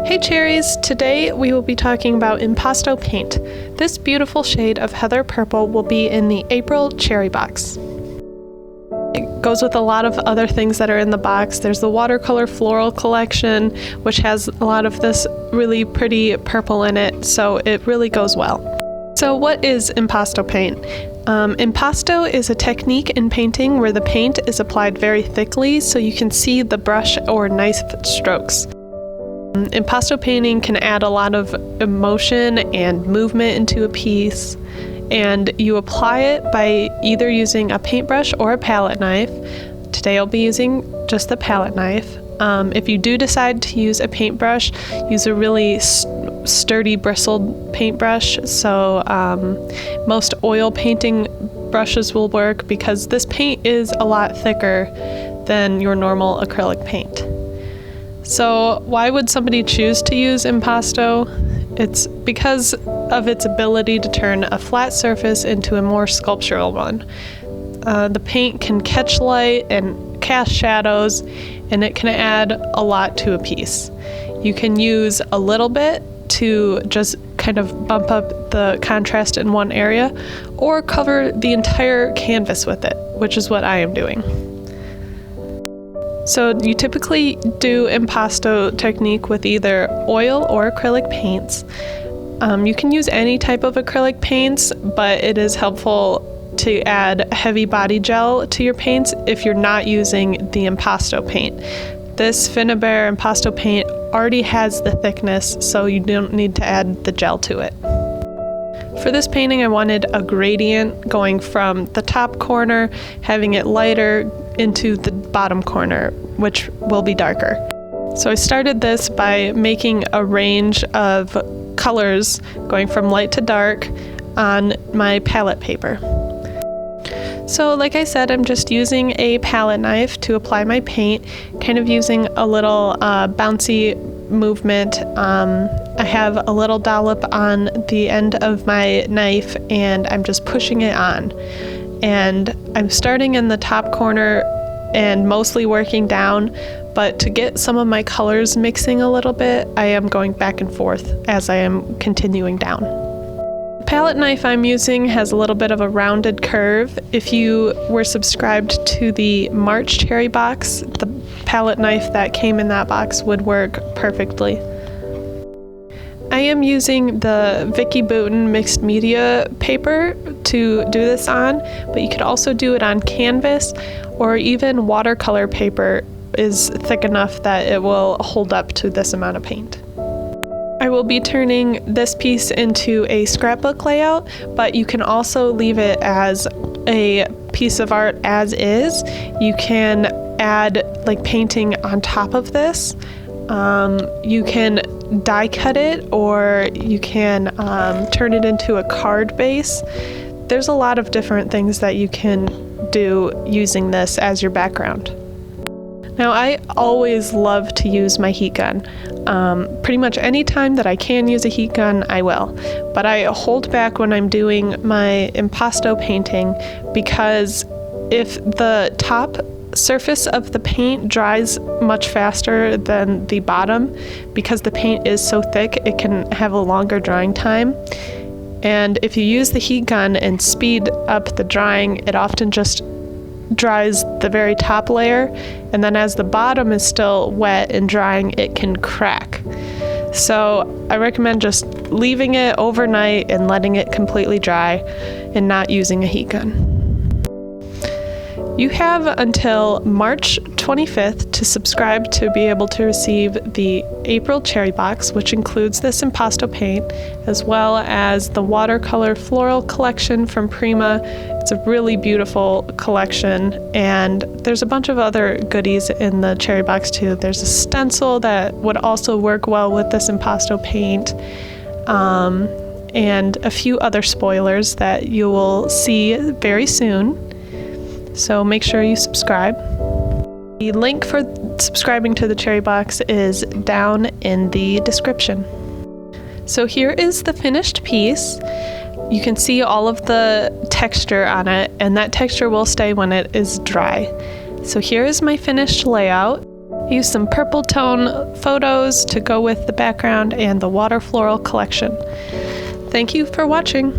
Hey cherries! Today we will be talking about Impasto Paint. This beautiful shade of heather purple will be in the April cherry box. It goes with a lot of other things that are in the box. There's the watercolor floral collection, which has a lot of this really pretty purple in it, so it really goes well. So what is Impasto Paint? Impasto is a technique in painting where the paint is applied very thickly so you can see the brush or knife strokes. Impasto painting can add a lot of emotion and movement into a piece, and you apply it by either using a paintbrush or a palette knife. Today I'll be using just the palette knife. If you do decide to use a paintbrush, use a really sturdy bristled paintbrush. So most oil painting brushes will work because this paint is a lot thicker than your normal acrylic paint. So why would somebody choose to use Impasto? It's because of its ability to turn a flat surface into a more sculptural one. The paint can catch light and cast shadows, and it can add a lot to a piece. You can use a little bit to just kind of bump up the contrast in one area, or cover the entire canvas with it, which is what I am doing. So you typically do Impasto technique with either oil or acrylic paints. You can use any type of acrylic paints, but it is helpful to add heavy body gel to your paints if you're not using the Impasto paint. This Finnabair Impasto paint already has the thickness, so you don't need to add the gel to it. For this painting, I wanted a gradient going from the top corner, having it lighter, into the bottom corner, which will be darker. So I started this by making a range of colors going from light to dark on my palette paper. So like I said, I'm just using a palette knife to apply my paint, kind of using a little bouncy movement. I have a little dollop on the end of my knife and I'm just pushing it on. And I'm starting in the top corner and mostly working down, but to get some of my colors mixing a little bit, I am going back and forth as I am continuing down. The palette knife I'm using has a little bit of a rounded curve. If you were subscribed to the March cherry box, the palette knife that came in that box would work perfectly. I am using the Vicky Bouton mixed media paper to do this on, but you could also do it on canvas, or even watercolor paper is thick enough that it will hold up to this amount of paint. I will be turning this piece into a scrapbook layout, but you can also leave it as a piece of art as is. You can add like painting on top of this. You can die cut it, or you can turn it into a card base. There's a lot of different things that you can do using this as your background. Now I always love to use my heat gun. Pretty much any time that I can use a heat gun, I will. But I hold back when I'm doing my Impasto painting because if the top surface of the paint dries much faster than the bottom, because the paint is so thick, it can have a longer drying time. And if you use the heat gun and speed up the drying, it often just dries the very top layer, and then as the bottom is still wet and drying, it can crack. So I recommend just leaving it overnight and letting it completely dry and not using a heat gun. You have until March 25th to subscribe to be able to receive the April cherry box, which includes this Impasto paint, as well as the watercolor floral collection from Prima. It's a really beautiful collection, and there's a bunch of other goodies in the cherry box too. There's a stencil that would also work well with this Impasto paint, and a few other spoilers that you will see very soon. So make sure you subscribe. The link for subscribing to the cherry box is down in the description. So here is the finished piece. You can see all of the texture on it, and that texture will stay when it is dry. So here is my finished layout. I used some purple tone photos to go with the background and the water floral collection. Thank you for watching.